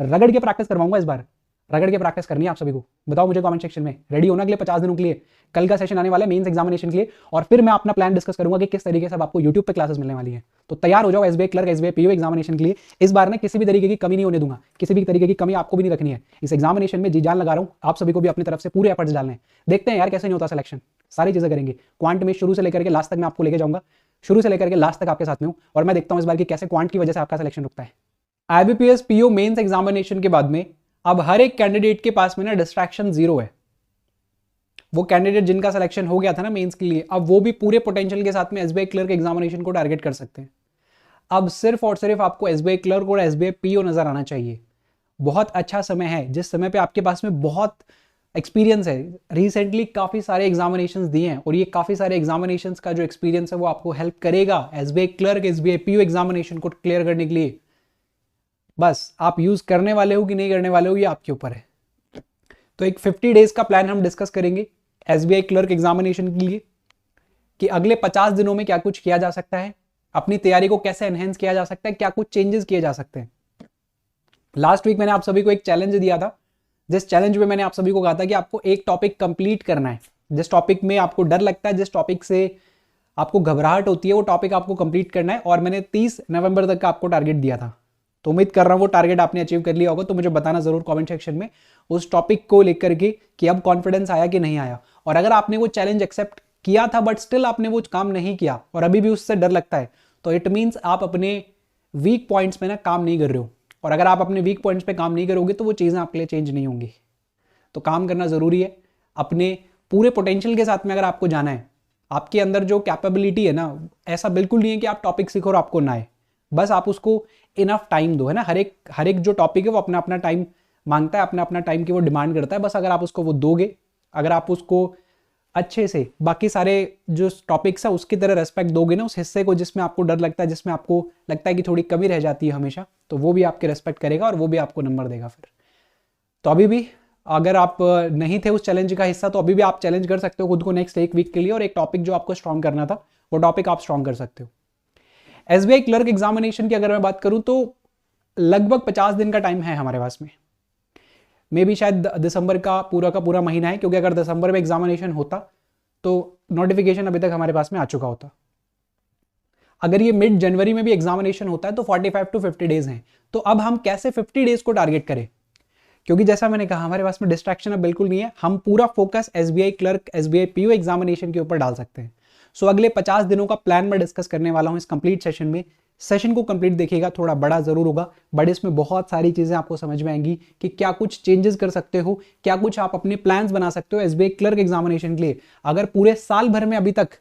रगड़ के प्रैक्टिस करवाऊंगा इस बार, रगड़ के प्रैक्टिस करनी है आप सभी को। बताओ मुझे कमेंट सेक्शन में, रेडी होना अगले 50 दिनों के लिए। कल का सेशन आने वाला है मेंस एग्जामिनेशन के लिए, और फिर मैं अपना प्लान डिस्कस करूंगा कि किस तरीके से आपको यूट्यूब पे क्लासेस मिलने वाली है। तो तैयार हो जाओ SBI clerk, SBI PO examination के लिए। इस बार ना किसी भी तरीके की कमी नहीं होने दूंगा, किसी भी तरीके की कमी आपको भी नहीं रखनी है। इस एग्जामिनेशन में जी जान लगा रहा हूं, आप सभी को भी अपनी तरफ से पूरे एफर्ट्स डालने हैं। देखते हैं यार कैसे नहीं होता सिलेक्शन, सारी चीजें करेंगे। क्वांट में शुरू से लेकर के लास्ट तक मैं आपको लेके जाऊंगा, शुरू से लेकर के लास्ट तक आपके साथ में हूं, और मैं देखता हूं इस बार की कैसे क्वांट की वजह से आपका सिलेक्शन रुकता है। आईबीपीएस पीओ मेंस एग्जामिनेशन के बाद में अब हर एक कैंडिडेट के पास में ना डिस्ट्रैक्शन जीरो है। वो कैंडिडेट जिनका सिलेक्शन हो गया था ना मेंस के लिए, अब वो भी पूरे पोटेंशियल के साथ में एसबीआई क्लर्क एग्जामिनेशन को टारगेट कर सकते हैं। अब सिर्फ और सिर्फ आपको एसबीआई क्लर्क और एसबीआई पीओ नजर आना चाहिए। बहुत अच्छा समय है, जिस समय पे आपके पास में बहुत एक्सपीरियंस है। रिसेंटली काफी सारे एग्जामिनेशंस दिए हैं, और ये काफी सारे एग्जामिनेशंस का जो एक्सपीरियंस है वो आपको हेल्प करेगा SBI clerk SBI PO examination को क्लियर करने के लिए। बस आप यूज करने वाले हो कि नहीं करने वाले हो ये आपके ऊपर है। तो एक 50 डेज का प्लान हम डिस्कस करेंगे एसबीआई क्लर्क एग्जामिनेशन के लिए, कि अगले 50 दिनों में क्या कुछ किया जा सकता है, अपनी तैयारी को कैसे एनहेंस किया जा सकता है, क्या कुछ चेंजेस किए जा सकते हैं। लास्ट वीक मैंने आप सभी को एक चैलेंज दिया था, जिस चैलेंज में मैंने आप सभी को कहा था कि आपको एक टॉपिक कंप्लीट करना है। जिस टॉपिक में आपको डर लगता है, जिस टॉपिक से आपको घबराहट होती है, वो टॉपिक आपको कंप्लीट करना है, और मैंने 30 नवंबर तक का आपको टारगेट दिया था। तो उम्मीद कर रहा हूं वो टारगेट आपने अचीव कर लिया होगा। तो मुझे बताना जरूर कमेंट सेक्शन में उस टॉपिक को लेकर के कि अब कॉन्फिडेंस आया कि नहीं आया। और अगर आपने वो चैलेंज एक्सेप्ट किया था बट स्टिल आपने वो काम नहीं किया और अभी भी उससे डर लगता है, तो इट मीन्स आप अपने वीक पॉइंट्स में ना काम नहीं कर रहे हो। और अगर आप अपने वीक पॉइंट्स पे काम नहीं करोगे तो वो चीज़ें आपके लिए चेंज नहीं होंगी। तो काम करना ज़रूरी है अपने पूरे पोटेंशियल के साथ में। अगर आपको जाना है, आपके अंदर जो कैपेबिलिटी है ना, ऐसा बिल्कुल नहीं है कि आप टॉपिक सीखो और आपको ना आए। बस आप उसको इनफ टाइम दो, है ना। हर एक जो टॉपिक है वो अपना अपना टाइम मांगता है, अपना अपना टाइम की वो डिमांड करता है। बस अगर आप उसको वो दोगे, अगर आप उसको अच्छे से बाकी सारे जो टॉपिक्स है उसकी तरह रेस्पेक्ट दोगे ना, उस हिस्से को जिसमें आपको डर लगता है, जिसमें आपको लगता है कि थोड़ी कमी रह जाती है हमेशा, तो वो भी आपके रेस्पेक्ट करेगा और वो भी आपको नंबर देगा फिर। तो अभी भी अगर आप नहीं थे उस चैलेंज का हिस्सा, तो अभी भी आप चैलेंज कर सकते हो खुद को नेक्स्ट एक वीक के लिए, और एक टॉपिक जो आपको स्ट्रॉन्ग करना था वो टॉपिक आप स्ट्रॉन्ग कर सकते हो। एसबीआई क्लर्क एग्जामिनेशन की अगर मैं बात करूं तो लगभग 50 दिन का टाइम है हमारे पास में। मे भी शायद दिसंबर का पूरा महीना है, क्योंकि अगर दिसंबर में एग्जामिनेशन होता तो नोटिफिकेशन अभी तक हमारे पास में आ चुका होता। अगर ये मिड जनवरी में भी एग्जामिनेशन होता है तो 45 टू 50 डेज हैं। तो अब हम कैसे 50 डेज को टारगेट करें, क्योंकि जैसा मैंने कहा हमारे पास में डिस्ट्रैक्शन अब बिल्कुल नहीं है। हम पूरा focus SBI clerk SBI PO examination के ऊपर डाल सकते हैं। सो अगले 50 दिनों का प्लान मैं डिस्कस करने वाला हूं इस कंप्लीट सेशन में। सेशन को कंप्लीट देखिएगा, थोड़ा बड़ा जरूर होगा बट इसमें बहुत सारी चीजें आपको समझ में आएंगी कि क्या कुछ चेंजेस कर सकते हो, क्या कुछ आप अपने प्लान्स बना सकते हो एसबीआई क्लर्क एग्जामिनेशन के लिए। अगर पूरे साल भर में अभी तक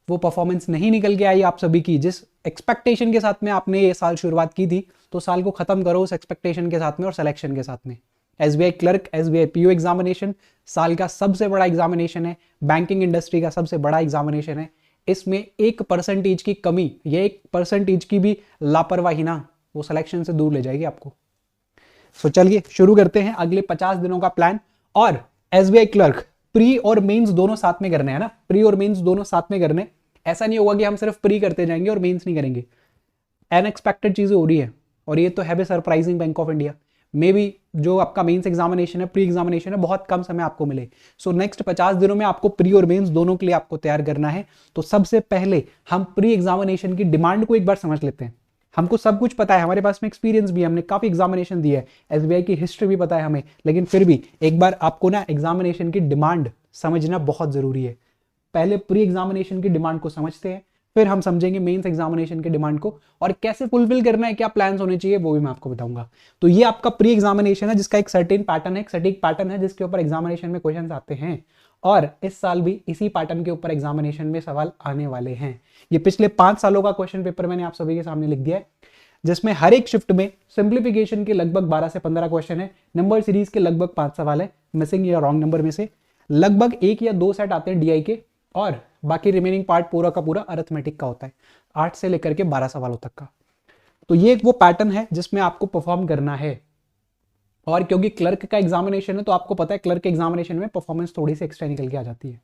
वो परफॉर्मेंस नहीं निकल के आई आप सभी की, जिस एक्सपेक्टेशन के साथ में आपने ये साल शुरुआत की थी, तो साल को खत्म करो उस एक्सपेक्टेशन के साथ में और सिलेक्शन के साथ में। SBI clerk SBI PO examination साल का सबसे बड़ा एग्जामिनेशन है, बैंकिंग इंडस्ट्री का सबसे बड़ा एग्जामिनेशन है। इसमें 1% की कमी या 1% की भी लापरवाही ना वो सिलेक्शन से दूर ले जाएगी आपको। सो चलिए शुरू करते हैं अगले 50 दिनों का प्लान। और एसबीआई क्लर्क प्री और मेंस दोनों साथ में करने हैं ना, प्री और मेंस दोनों साथ में करने। ऐसा नहीं होगा कि हम सिर्फ प्री करते जाएंगे और मेंस नहीं करेंगे। अनएक्सपेक्टेड चीजें हो रही है, और ये तो है भी surprising bank of India. May be जो आपका मेंस एग्जामिनेशन है, प्री एग्जामिनेशन है, बहुत कम समय आपको मिले। सो नेक्स्ट 50 दिनों में आपको प्री और मेंस दोनों के लिए आपको तैयार करना है। तो सबसे पहले हम प्री एग्जामिनेशन की डिमांड को एक बार समझ लेते हैं। हमको सब कुछ पता है, हमारे पास में एक्सपीरियंस भी है, हमने काफी एग्जामिनेशन दी है, एसबीआई की हिस्ट्री भी पता है हमें, लेकिन फिर भी एक बार आपको ना एग्जामिनेशन की डिमांड समझना बहुत जरूरी है। पहले प्री एग्जामिनेशन की डिमांड को समझते हैं, फिर हम समझेंगे मेंस एग्जामिनेशन के डिमांड को, और कैसे फुलफिल करना है, क्या प्लान्स होने चाहिए वो भी मैं आपको बताऊंगा। तो ये आपका प्री एग्जामिनेशन है, जिसका एक सर्टेन पैटर्न है, एक सटीक पैटर्न है, जिसके ऊपर एग्जामिनेशन में क्वेश्चंस आते हैं। और इस साल भी इसी पैटर्न के ऊपर एग्जामिनेशन में सवाल आने वाले हैं। ये पिछले 5 सालों का क्वेश्चन पेपर मैंने आप सभी के सामने लिख दिया है, जिसमें हर एक शिफ्ट में सिंप्लीफिकेशन के लगभग 12 से 15 क्वेश्चन है, नंबर सीरीज के लगभग 5 सवाल है, मिसिंग या रॉन्ग नंबर में से लगभग 1 या 2 सेट आते हैं डीआई के, और बाकी रिमेनिंग पार्ट पूरा का पूरा अरिथमेटिक का होता है, 8 से लेकर के 12 सवालों तक का। तो ये एक वो पैटर्न है जिसमें आपको परफॉर्म करना है। और क्योंकि क्लर्क का एग्जामिनेशन है तो आपको पता है क्लर्क के एग्जामिनेशन में परफॉर्मेंस थोड़ी सी एक्स्ट्रा निकल के आ जाती है।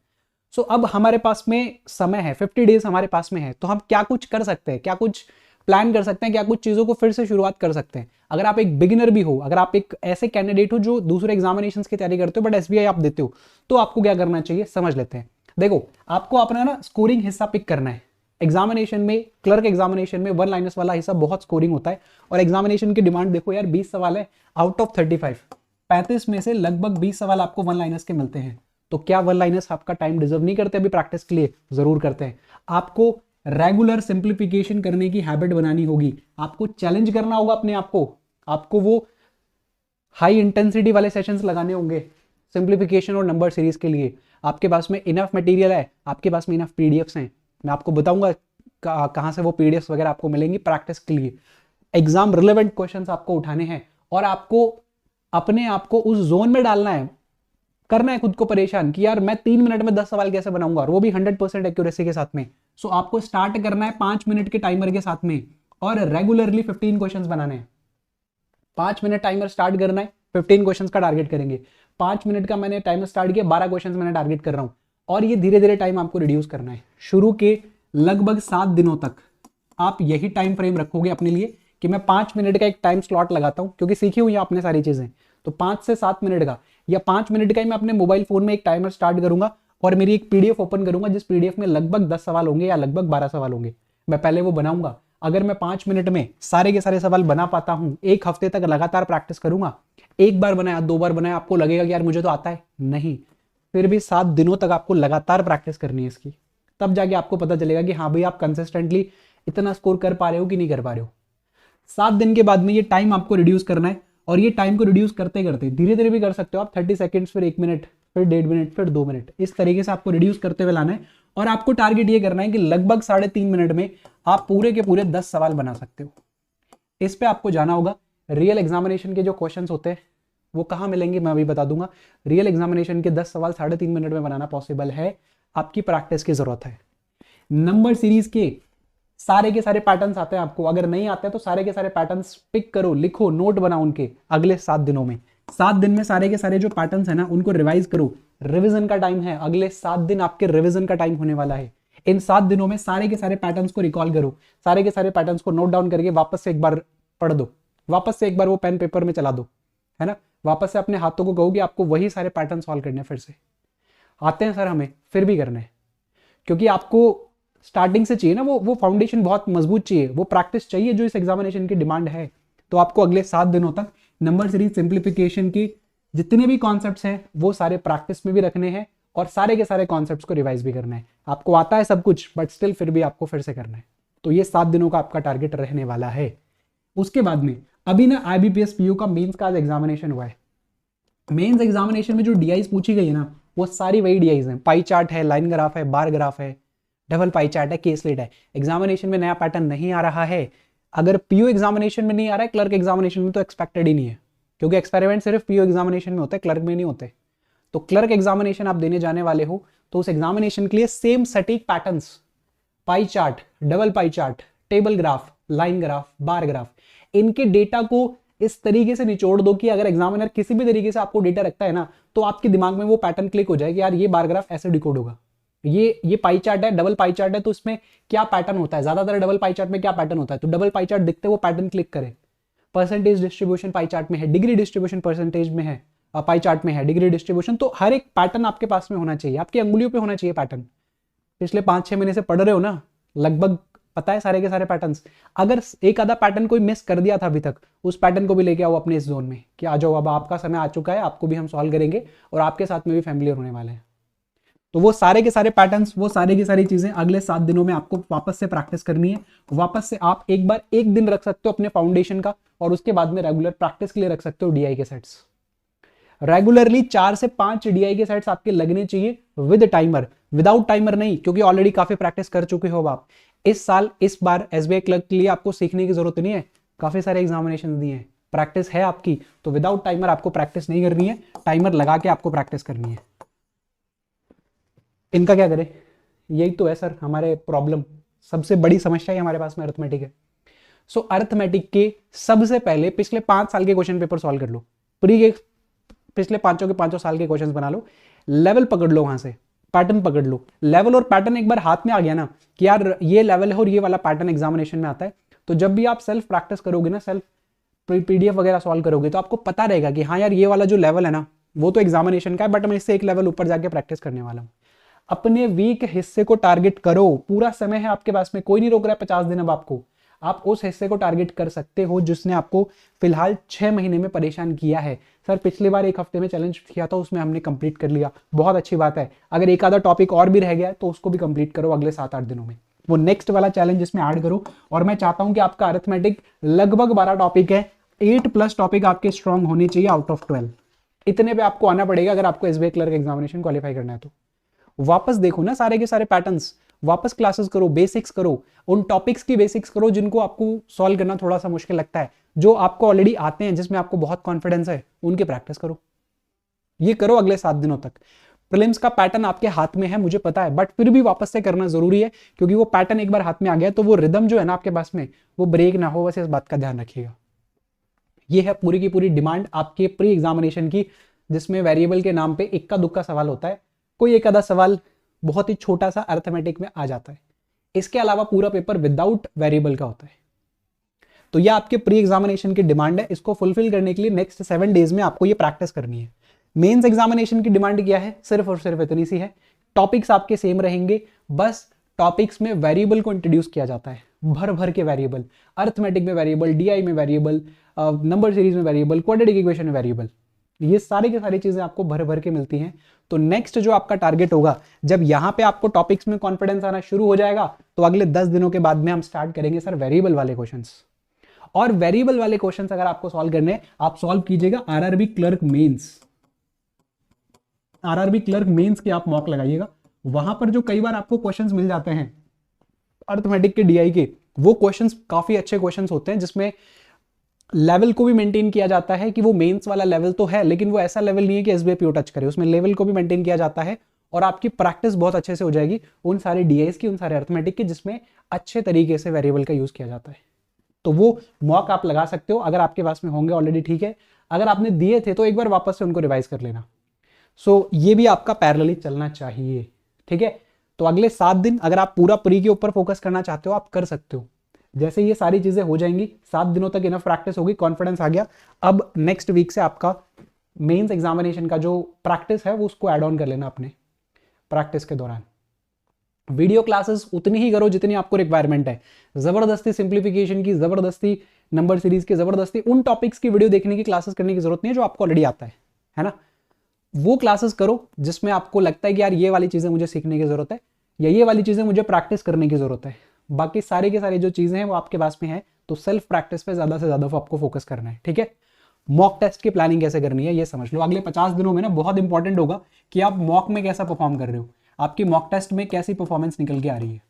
सो अब हमारे पास में समय है, 50 डेज हमारे पास में है, तो हम क्या कुछ कर सकते हैं, क्या कुछ प्लान कर सकते हैं, क्या कुछ चीज़ों को फिर से शुरुआत कर सकते हैं। अगर आप एक बिगिनर भी हो, अगर आप एक ऐसे कैंडिडेट हो जो दूसरे एग्जामिनेशन की तैयारी करते हो बट एसबीआई आप देते हो, तो आपको क्या करना चाहिए समझ लेते हैं। देखो, आपको अपना ना स्कोरिंग हिस्सा पिक करना है। एग्जामिनेशन में, क्लर्क एग्जामिनेशन में वन लाइनर्स वाला हिस्सा बहुत स्कोरिंग होता है, और एग्जामिनेशन की डिमांड देखो यार 20 सवाल है आउट ऑफ 35, 35 में से लगभग 20 सवाल आपको वन लाइनर्स के मिलते हैं। तो क्या वन लाइनर्स आपका टाइम डिजर्व नहीं करते अभी प्रैक्टिस के लिए? जरूर करते हैं। आपको रेगुलर सिंप्लीफिकेशन करने की हैबिट बनानी होगी, आपको चैलेंज करना होगा अपने आप को, आपको वो हाई इंटेंसिटी वाले सेशंस लगाने होंगे सिंप्लीफिकेशन और नंबर सीरीज के लिए। आपके पास में इनफ मटेरियल है, आपके पास में इनफ पीडीएफ्स हैं, मैं आपको बताऊंगा कहां से वो पीडीएफ्स वगैरह आपको मिलेंगी प्रैक्टिस के लिए। एग्जाम रिलेवेंट क्वेश्चंस आपको उठाने हैं और आपको अपने आप को उस जोन में डालना है, करना है खुद को परेशान कि यार मैं 3 मिनट में 10 सवाल कैसे बनाऊंगा, और वो भी 100% एक्यूरेसी के साथ में। सो आपको स्टार्ट करना है 5 मिनट के टाइमर के साथ में और रेगुलरली 15 क्वेश्चंस बनाने हैं। 5 मिनट टाइमर स्टार्ट करना है, 15 क्वेश्चंस का टारगेट करेंगे। 5 मिनट का मैंने टाइमर स्टार्ट किया, 12 क्वेश्चंस मैंने टारगेट कर रहा हूं, और ये धीरे धीरे टाइम आपको रिड्यूस करना है। शुरू के लगभग 7 दिनों तक आप यही टाइम फ्रेम रखोगे अपने लिए कि मैं 5 मिनट का एक टाइम स्लॉट लगाता हूं, क्योंकि सीखी हुई है आपने सारी चीजें। तो 5 से 7 मिनट का या 5 मिनट का ही मैं अपने मोबाइल फोन में एक टाइमर स्टार्ट करूंगा और मेरी एक पीडीएफ ओपन करूंगा जिस पीडीएफ में लगभग 10 सवाल होंगे या लगभग 12 सवाल होंगे। मैं पहले वो बनाऊंगा। अगर मैं 5 मिनट में सारे के सारे सवाल बना पाता हूं, एक हफ्ते तक लगातार प्रैक्टिस करूंगा, एक बार बनाया 2 बार बनाया आपको लगेगा कि यार मुझे तो आता है, नहीं, फिर भी 7 दिनों तक आपको लगातार प्रैक्टिस करनी है इसकी। तब जाके आपको पता चलेगा कि हाँ भाई आप कंसिस्टेंटली इतना स्कोर कर पा रहे हो कि नहीं कर पा रहे हो। 7 दिन के बाद में ये टाइम आपको रिड्यूस करना है, और ये टाइम को रिड्यूस करते करते धीरे धीरे भी कर सकते हो आप, 30 सेकंड्स, फिर 1 मिनट, फिर 1.5 मिनट, फिर 2 मिनट, इस तरीके से आपको रिड्यूस करते हुए लाना है। और आपको टारगेट ये करना है कि लगभग 3.5 मिनट में आप पूरे के पूरे 10 सवाल बना सकते हो। इस पे आपको जाना होगा। रियल एग्जामिनेशन के जो क्वेश्चंस होते हैं वो कहाँ मिलेंगे मैं अभी बता दूंगा। रियल एग्जामिनेशन के 10 सवाल 3.5 मिनट में बनाना पॉसिबल है, आपकी प्रैक्टिस की जरूरत है। नंबर सीरीज के सारे पैटर्न्स आते हैं आपको, अगर नहीं आते हैं तो सारे के सारे पैटर्न्स पिक करो, लिखो, नोट बनाओ उनके अगले 7 दिनों में। 7 दिन में सारे के सारे जो पैटर्न्स है ना उनको रिवाइज करो। रिवीजन का टाइम है, अगले 7 दिन आपके रिवीजन का टाइम होने वाला है। इन 7 दिनों में सारे के सारे पैटर्न्स को रिकॉल करो, सारे के सारे पैटर्न्स को नोट डाउन करके वापस से एक बार पढ़ दो, वापस से एक बार वो पेन पेपर में चला दो, है ना। वापस से अपने हाथों को कहो कि आपको वही सारे पैटर्न सॉल्व करने हैं। फिर से आते हैं सर हमें, फिर भी करना है, क्योंकि आपको स्टार्टिंग से चाहिए ना, वो फाउंडेशन बहुत मजबूत चाहिए, वो प्रैक्टिस चाहिए जो इस एग्जामिनेशन की डिमांड है। तो आपको अगले 7 दिनों तक नंबर सीरीज सिंप्लीफिकेशन की जितने भी कॉन्सेप्ट्स हैं वो सारे प्रैक्टिस में भी रखने हैं, और सारे के सारे कॉन्सेप्ट्स को रिवाइज भी करना है। आपको आता है सब कुछ, बट स्टिल फिर भी आपको फिर से करना है। तो ये 7 दिनों का आपका टारगेट रहने वाला है। उसके बाद में अभी ना IBPS PU का मेंस का एग्जामिनेशन हुआ है। मेंस एग्जामिनेशन में जो डीआईज पूछी गई है ना वो सारी वही डीआईज हैं। पाई चार्ट है, लाइन ग्राफ है, बार ग्राफ है, डबल पाई चार्ट है, केस स्लेट है। एग्जामिनेशन में नया पैटर्न नहीं आ रहा है। अगर पीयू एग्जामिनेशन में नहीं आ रहा है, क्लर्क एग्जामिनेशन में तो एक्सपेक्टेड ही नहीं है, क्योंकि एक्सपेरिमेंट सिर्फ पीयू एग्जामिनेशन में होता है, क्लर्क में नहीं होते। तो क्लर्क एग्जामिनेशन आप देने जाने वाले हो तो उस एग्जामिनेशन के लिए सेम सटीक patterns, pie chart, double pie chart, table graph, line graph, bar graph, इनके डेटा को इस तरीके से निचोड़ दो कि अगर एग्जामिनर किसी भी तरीके से आपको डेटा रखता है ना तो आपके दिमाग में वो पैटर्न क्लिक हो जाए कि यार ये बार ग्राफ ऐसे डिकोड होगा, ये पाई चार्ट है, डबल पाई चार्ट है, तो इसमें क्या पैटर्न होता है, ज्यादातर डबल पाई चार्ट में क्या पैटर्न होता है, तो डबल पाई चार्ट दिखते वो पैटर्न क्लिक करे। परसेंटेज डिस्ट्रीब्यूशन पाई चार्ट में है, डिग्री डिस्ट्रीब्यूशन परसेंटेज में है, पाई चार्ट में है डिग्री डिस्ट्रीब्यूशन। तो हर एक पैटर्न आपके पास में होना चाहिए, आपकी अंगुलियों पे होना चाहिए पैटर्न। पिछले 5-6 महीने से पढ़ रहे हो ना, लगभग पता है सारे के सारे पैटर्न्स। अगर एक आधा पैटर्न कोई मिस कर दिया था अभी तक, उस पैटर्न को भी लेके आओ अपने इस जोन में कि आ जाओ, अब आपका समय आ चुका है, आपको भी हम सॉल्व करेंगे और आपके साथ में भी फैमिलियर होने वाले हैं। तो वो सारे के सारे पैटर्न्स, वो सारी की सारी चीजें अगले 7 दिनों में आपको वापस से प्रैक्टिस करनी है। वापस से आप एक बार एक दिन रख सकते हो अपने फाउंडेशन का, और उसके बाद में रेगुलर प्रैक्टिस के लिए रख सकते हो डीआई के सेट्स। रेगुलरली 4 से 5 डीआई के सेट्स आपके लगने चाहिए विद टाइमर, विदाउट टाइमर नहीं, क्योंकि ऑलरेडी काफी प्रैक्टिस कर चुके हो आप। इस साल, इस बार एसबीआई क्लर्क के लिए आपको सीखने की जरूरत नहीं है, काफी सारे एग्जामिनेशन दिए हैं, प्रैक्टिस है आपकी। तो विदाउट टाइमर आपको प्रैक्टिस नहीं करनी है, टाइमर लगा के आपको प्रैक्टिस करनी है। इनका क्या करें, यही तो है सर हमारे प्रॉब्लम, सबसे बड़ी समस्या ही हमारे पास में अरिथमेटिक है। सो अरिथमेटिक के सबसे पहले पिछले 5 साल के क्वेश्चन पेपर सॉल्व कर लो, प्री के पिछले 5 के 5 साल के क्वेश्चंस बना लो, लेवल पकड़ लो, वहां से पैटर्न पकड़ लो। लेवल और पैटर्न एक बार हाथ में आ गया ना कि यार ये लेवल है और ये वाला पैटर्न एग्जामिनेशन में आता है, तो जब भी आप सेल्फ प्रैक्टिस करोगे ना, सेल्फ पीडीएफ वगैरह सॉल्व करोगे, तो आपको पता रहेगा कि हाँ यार ये वाला जो लेवल है ना वो तो एग्जामिनेशन का है, बट मैं इससे एक लेवल ऊपर जाके प्रैक्टिस करने वाला हूँ। अपने वीक हिस्से को टारगेट करो, पूरा समय है आपके पास में, कोई नहीं रोक रहा है 50 दिन अब आपको। आप उस हिस्से को टारगेट कर सकते हो जिसने आपको फिलहाल 6 महीने में परेशान किया है। सर पिछली बार 1 हफ्ते में चैलेंज किया था, उसमें हमने कंप्लीट कर लिया, बहुत अच्छी बात है। अगर एक आधा टॉपिक और भी रह गया है तो उसको भी कंप्लीट करो अगले 7-8 दिनों में, वो नेक्स्ट वाला चैलेंज इसमें ऐड करो। और मैं चाहता हूं कि आपका अरिथमेटिक लगभग 12 टॉपिक है, 8+ टॉपिक आपके स्ट्रांग होने चाहिए आउट ऑफ 12। इतने पे आपको आना पड़ेगा अगर आपको एसबीआई क्लर्क एग्जामिनेशन क्वालिफाई करना है तो। वापस देखो ना सारे के सारे पैटर्न्स, वापस क्लासेस करो, बेसिक्स करो, उन टॉपिक्स की बेसिक्स करो जिनको आपको सॉल्व करना थोड़ा सा मुश्किल लगता है, जो आपको ऑलरेडी आते हैं, जिसमें आपको बहुत कॉन्फिडेंस है, उनकी प्रैक्टिस करो। ये करो अगले 7 दिनों तक। प्रीलिम्स का पैटर्न आपके हाथ में है मुझे पता है, बट फिर भी वापस से करना जरूरी है, क्योंकि वो पैटर्न एक बार हाथ में आ गया तो वो रिदम जो है ना आपके पास में वो ब्रेक ना हो, बस इस बात का ध्यान रखिएगा। ये है पूरी की पूरी डिमांड आपके प्री एग्जामिनेशन की, जिसमें वेरिएबल के नाम पे इक्का दुक्का सवाल होता है, कोई एक आधा सवाल बहुत ही छोटा सा अरिथमेटिक में आ जाता है, इसके अलावा पूरा पेपर विदाउट वेरिएबल का होता है। तो ये आपके प्री एग्जामिनेशन की डिमांड है, इसको फुलफिल करने के लिए नेक्स्ट 7 डेज में आपको ये प्रैक्टिस करनी है। मेंस एग्जामिनेशन की डिमांड क्या है, सिर्फ और सिर्फ इतनी सी है, टॉपिक्स आपके सेम रहेंगे, बस टॉपिक्स में वेरिएबल को इंट्रोड्यूस किया जाता है, भर भर के वेरिएबल, अरिथमेटिक में वेरिएबल, डीआई में वेरिएबल, नंबर सीरीज में वेरिएबल, क्वाड्रेटिक इक्वेशन में वेरिएबल, ये सारी की सारी चीजें आपको भर भर के मिलती हैं। तो नेक्स्ट जो आपका टारगेट होगा, जब यहां पे आपको टॉपिक्स में कॉन्फिडेंस आना शुरू हो जाएगा, तो अगले 10 दिनों के बाद में हम स्टार्ट करेंगे सर वेरिएबल वाले क्वेश्चंस। और वेरिएबल वाले क्वेश्चंस अगर आपको सॉल्व करने, आप सॉल्व कीजिएगा RRB clerk mains, RRB clerk mains के आप मॉक लगाइएगा। वहां पर जो कई बार आपको क्वेश्चंस मिल जाते हैं अरिथमेटिक के, डीआई के, वो क्वेश्चंस काफी अच्छे क्वेश्चंस होते हैं, जिसमें लेवल को भी मेंटेन किया जाता है कि वो मेंस वाला लेवल तो है, लेकिन वो ऐसा लेवल नहीं है कि एसबीआई पीओ टच करे, उसमें लेवल को भी मेंटेन किया जाता है और आपकी प्रैक्टिस बहुत अच्छे से हो जाएगी उन सारे डीआईस की, उन सारे अरिथमेटिक की, जिसमें अच्छे तरीके से वेरिएबल का यूज किया जाता है। तो वो मॉक आप लगा सकते हो अगर आपके पास में होंगे ऑलरेडी, ठीक है। अगर आपने दिए थे तो एक बार वापस से उनको रिवाइज कर लेना। सो ये भी आपका पैरेलली चलना चाहिए, ठीक है। तो अगले 7 दिन अगर आप पूरा प्री के ऊपर फोकस करना चाहते हो आप कर सकते हो। जैसे ये सारी चीजें हो जाएंगी, 7 दिनों तक इनफ प्रैक्टिस होगी, कॉन्फिडेंस आ गया, अब नेक्स्ट वीक से आपका मेंस एग्जामिनेशन का जो प्रैक्टिस है वो उसको ऐड ऑन कर लेना अपने प्रैक्टिस के दौरान। वीडियो क्लासेस उतनी ही करो जितनी आपको रिक्वायरमेंट है, जबरदस्ती सिंप्लीफिकेशन की, जबरदस्ती नंबर सीरीज की, जबरदस्ती उन टॉपिक्स की वीडियो देखने की क्लासेस करने की जरूरत नहीं है जो आपको ऑलरेडी आता है ना। वो क्लासेस करो जिसमें आपको लगता है कि यार ये वाली चीजें मुझे सीखने की जरूरत है, या ये वाली चीजें मुझे प्रैक्टिस करने की जरूरत है। बाकी सारी के सारी जो चीजें हैं वो आपके पास में है, तो सेल्फ प्रैक्टिस पे ज्यादा से ज्यादा आपको फोकस करना है, ठीक है। मॉक टेस्ट की प्लानिंग कैसे करनी है ये समझ लो। अगले 50 दिनों में ना बहुत इंपॉर्टेंट होगा कि आप मॉक में कैसा परफॉर्म कर रहे हो, आपकी मॉक टेस्ट में कैसी परफॉर्मेंस निकल के आ रही है।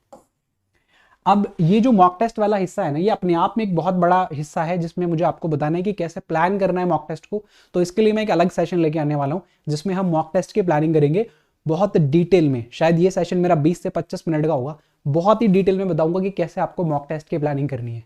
अब ये जो मॉक टेस्ट वाला हिस्सा है ना, ये अपने आप में एक बहुत बड़ा हिस्सा है, जिसमें मुझे आपको बताना है कि कैसे प्लान करना है मॉक टेस्ट को। तो इसके लिए मैं एक अलग सेशन लेके आने वाला हूं, जिसमें हम मॉक टेस्ट की प्लानिंग करेंगे बहुत डिटेल में। शायद ये सेशन मेरा 20 से 25 मिनट का होगा, बहुत ही डिटेल में बताऊंगा कि कैसे आपको मॉक टेस्ट की प्लानिंग करनी है।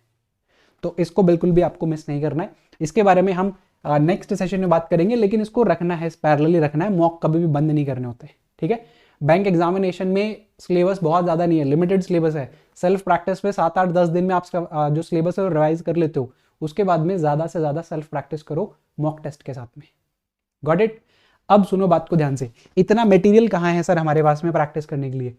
तो इसको बिल्कुल भी आपको मिस नहीं करना है, इसके बारे में हम नेक्स्ट सेशन में बात करेंगे, लेकिन इसको रखना है, पैरेलली रखना है, मॉक कभी भी बंद नहीं करने होते, ठीक है। बैंक एग्जामिनेशन में सिलेबस बहुत ज्यादा नहीं है, लिमिटेड सिलेबस है। सेल्फ प्रैक्टिस में 7-8-10 दिन में आप जो सिलेबस है वो रिवाइज कर लेते हो, उसके बाद में ज्यादा से ज्यादा सेल्फ प्रैक्टिस करो मॉक टेस्ट के साथ में। Got it. अब सुनो बात को ध्यान से, इतना मटेरियल कहाँ है सर हमारे पास में प्रैक्टिस करने के लिए।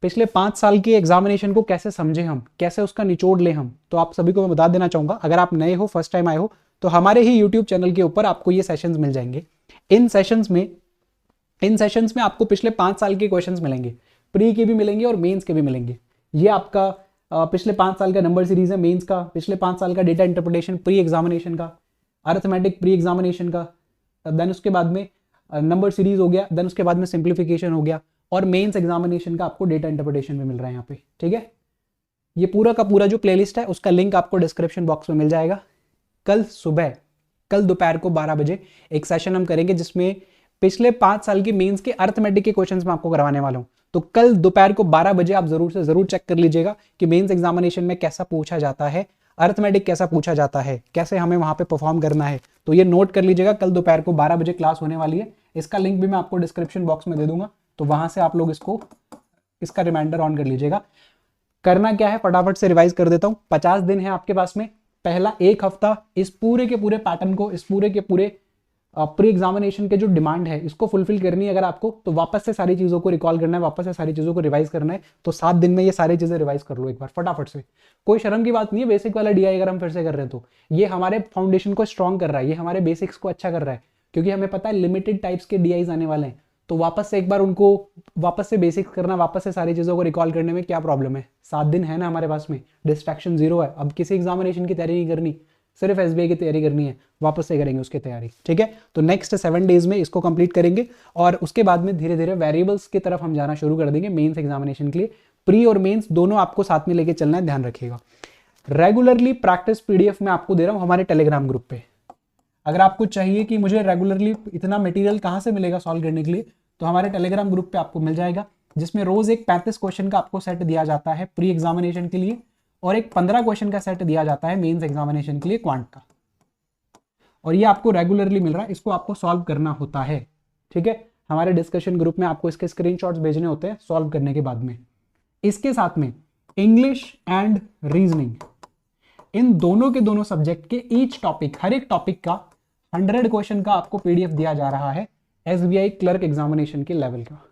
पिछले 5 साल के एग्जामिनेशन को कैसे समझे हम, कैसे उसका निचोड़ ले हम, तो आप सभी को मैं बता देना चाहूंगा। अगर आप नए हो, फर्स्ट टाइम आए हो, तो हमारे ही यूट्यूब चैनल के ऊपर आपको ये सेशंस मिल जाएंगे। इन सेशंस में आपको पिछले 5 साल के क्वेश्चंस मिलेंगे, प्री के भी मिलेंगे और मेंस के भी मिलेंगे। ये आपका पिछले 5 साल का नंबर सीरीज है मेंस का, पिछले 5 साल का डेटा इंटरप्रिटेशन प्री एग्जामिनेशन का, अरिथमेटिक प्री एग्जामिनेशन का, देन उसके बाद में नंबर सीरीज हो गया, देन उसके बाद में सिंप्लीफिकेशन हो गया, और मेंस एग्जामिनेशन का आपको डेटा इंटरप्रिटेशन में मिल रहा है यहाँ पे, ठीक है। ये पूरा का पूरा जो प्लेलिस्ट है उसका लिंक आपको डिस्क्रिप्शन बॉक्स में मिल जाएगा। कल दोपहर को 12 बजे एक सेशन हम करेंगे, जिसमें पिछले 5 साल की मेंस के अरिथमेटिक के क्वेश्चंस मैं आपको करवाने वाला हूं। तो कल दोपहर को 12 बजे आप जरूर से जरूर चेक कर लीजिएगा कि मेंस एग्जामिनेशन में कैसा पूछा जाता है, अरिथमेटिक कैसा पूछा जाता है, कैसे हमें वहां पे परफॉर्म करना है। तो ये नोट कर लीजिएगा, कल दोपहर को 12 बजे क्लास होने वाली है। इसका लिंक भी मैं आपको डिस्क्रिप्शन बॉक्स में दे दूंगा, तो वहां से आप लोग इसका रिमाइंडर ऑन कर लीजिएगा। करना क्या है, फटाफट से रिवाइज कर देता हूं। 50 दिन है आपके पास में। पहला एक हफ्ता इस पूरे के पूरे पैटर्न को, इस पूरे के पूरे प्री एग्जामिनेशन के जो डिमांड है इसको फुलफिल करनी है अगर आपको, तो वापस से सारी चीज़ों को रिकॉल करना है, वापस से सारी चीज़ों को रिवाइज करना है। तो 7 दिन में ये सारी चीज़ें रिवाइज कर लो एक बार फटाफट से। कोई शर्म की बात नहीं है, बेसिक वाला डीआई अगर हम फिर से कर रहे हैं तो ये हमारे फाउंडेशन को स्ट्रॉन्ग कर रहा है, ये हमारे बेसिक्स को अच्छा कर रहा है, क्योंकि हमें पता है लिमिटेड टाइप्स के डीआईज आने वाले हैं। तो वापस से एक बार उनको वापस से बेसिक्स करना, वापस से सारी चीज़ों को रिकॉल करने में क्या प्रॉब्लम है। 7 दिन है ना हमारे पास में, डिस्ट्रैक्शन जीरो है। अब किसी एग्जामिनेशन की तैयारी नहीं करनी, सिर्फ एसबीआई की तैयारी करनी है, वापस से करेंगे उसकी तैयारी, ठीक है। तो नेक्स्ट 7 डेज में इसको कंप्लीट करेंगे और उसके बाद में धीरे धीरे वेरिएबल्स की तरफ हम जाना शुरू कर देंगे मेंस एग्जामिनेशन के लिए। प्री और मेंस दोनों आपको साथ में लेके चलना है, ध्यान रखिएगा। रेगुलरली प्रैक्टिस पीडीएफ में आपको दे रहा हूं हमारे टेलीग्राम ग्रुप पे। अगर आपको चाहिए कि मुझे रेगुलरली इतना मटेरियल कहां से मिलेगा सॉल्व करने के लिए, तो हमारे टेलीग्राम ग्रुप पे आपको मिल जाएगा, जिसमें रोज एक 35 क्वेश्चन का आपको सेट दिया जाता है प्री एग्जामिनेशन के लिए, और एक 15 क्वेश्चन का सेट दिया जाता है मेंस एग्जामिनेशन के लिए क्वांट का। और ये आपको रेगुलरली मिल रहा है, इसको आपको सॉल्व करना होता है, ठीक है। हमारे डिस्कशन ग्रुप में आपको इसके स्क्रीनशॉट्स भेजने होते हैं सॉल्व करने के बाद में। इसके साथ में इंग्लिश एंड रीजनिंग, इन दोनों के दोनों सब्जेक्ट के ईच टॉपिक, हर एक टॉपिक का 100 क्वेश्चन का आपको पीडीएफ दिया जा रहा है एसबीआई क्लर्क एग्जामिनेशन के लेवल का।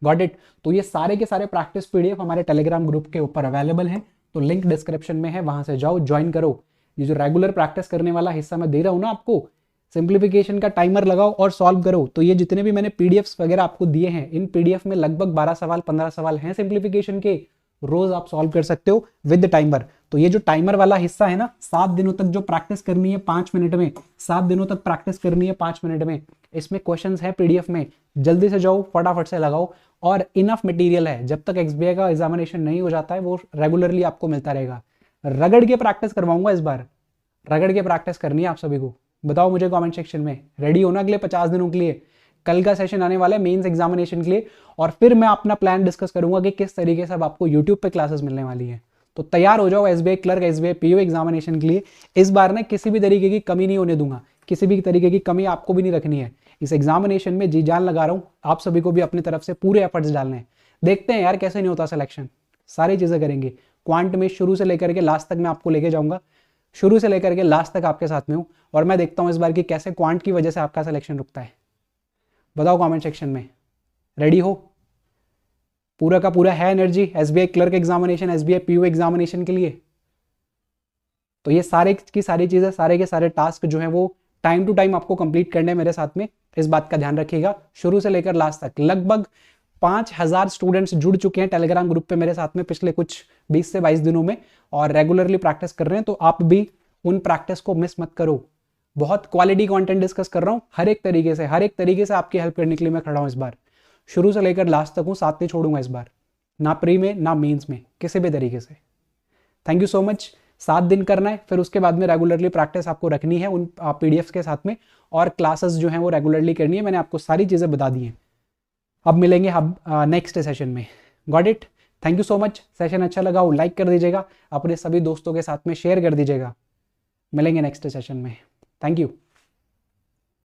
Got it. तो ये सारे के सारे प्रैक्टिस पीडीएफ हमारे टेलीग्राम ग्रुप के ऊपर अवेलेबल हैं, तो लिंक डिस्क्रिप्शन में है, वहां से जाओ ज्वाइन करो। ये जो रेगुलर प्रैक्टिस करने वाला हिस्सा मैं दे रहा हूं ना आपको, सिंप्लीफिकेशन का टाइमर लगाओ और सॉल्व करो। तो ये जितने भी मैंने पीडीएफ्स वगैरह आपको दिए हैं, इन पीडीएफ में लगभग 12 सवाल 15 सवाल हैं सिंप्लीफिकेशन के, रोज आप सॉल्व कर सकते हो विद टाइमर। तो ये जो टाइमर वाला हिस्सा है ना, 7 दिनों तक जो प्रैक्टिस करनी है 5 मिनट में, 7 दिनों तक प्रैक्टिस करनी है 5 मिनट में, इसमें क्वेश्चंस है पीडीएफ में, जल्दी से जाओ फटाफट से लगाओ। और इनफ मटेरियल है, जब तक एसबीआई का एग्जामिनेशन नहीं हो जाता है वो रेगुलरली आपको मिलता रहेगा। रगड़ के प्रैक्टिस करवाऊंगा इस बार, रगड़ के प्रैक्टिस करनी है आप सभी को। बताओ मुझे कमेंट सेक्शन में, रेडी होना अगले 50 दिनों के लिए। कल का सेशन आने वाला है मेंस एग्जामिनेशन के लिए, और फिर मैं अपना प्लान डिस्कस करूंगा कि किस तरीके से अब आपको यूट्यूब पे क्लासेस मिलने वाली है। तो तैयार हो जाओ SBI clerk, SBI PO examination के लिए। इस बार ना किसी भी तरीके की कमी नहीं होने दूंगा, किसी भी तरीके की कमी आपको भी नहीं रखनी है। इस एग्जामिनेशन में जी जान लगा रहा हूं, आप सभी को भी अपनी तरफ से पूरे एफर्ट्स डालने हैं। देखते हैं यार कैसे नहीं होता सिलेक्शन, सारी चीजें करेंगे। क्वांट में शुरू से लेकर के लास्ट तक मैं आपको लेके जाऊंगा, शुरू से लेकर के लास्ट तक आपके साथ में हूं, और मैं देखता हूं इस बार की कैसे क्वांट की वजह से आपका सिलेक्शन रुकता है। बताओ कमेंट सेक्शन में, रेडी हो? पूरा का पूरा है energy SBI clerk examination, SBI PO examination के लिए? तो ये सारे की सारी चीजें, सारे के सारे टास्क जो है वो टाइम टू टाइम आपको कंप्लीट करने हैं मेरे साथ में, इस बात का ध्यान रखिएगा। शुरू से लेकर लास्ट तक लगभग 5000 स्टूडेंट्स जुड़ चुके हैं टेलीग्राम ग्रुप पे मेरे साथ में पिछले कुछ 20 से 22 दिनों में, और रेगुलरली प्रैक्टिस कर रहे हैं। तो आप भी उन प्रैक्टिस को मिस मत करो। बहुत क्वालिटी कंटेंट डिस्कस कर रहा हूं, हर एक तरीके से आपकी हेल्प करने के लिए मैं खड़ा हूं इस बार। शुरू से लेकर लास्ट तक हूं, साथ नहीं छोड़ूंगा इस बार, ना प्री में ना मेंस में, किसी भी तरीके से। Thank you so much. 7 दिन करना है, फिर उसके बाद में रेगुलरली प्रैक्टिस आपको रखनी है उन पीडीएफ के साथ में, और क्लासेस जो हैं वो रेगुलरली करनी है। मैंने आपको सारी चीज़ें बता दी हैं। अब मिलेंगे हम नेक्स्ट सेशन में। Got it. Thank you so much. Session अच्छा लगा हो लाइक कर दीजिएगा, अपने सभी दोस्तों के साथ में शेयर कर दीजिएगा। मिलेंगे नेक्स्ट सेशन में। Thank you.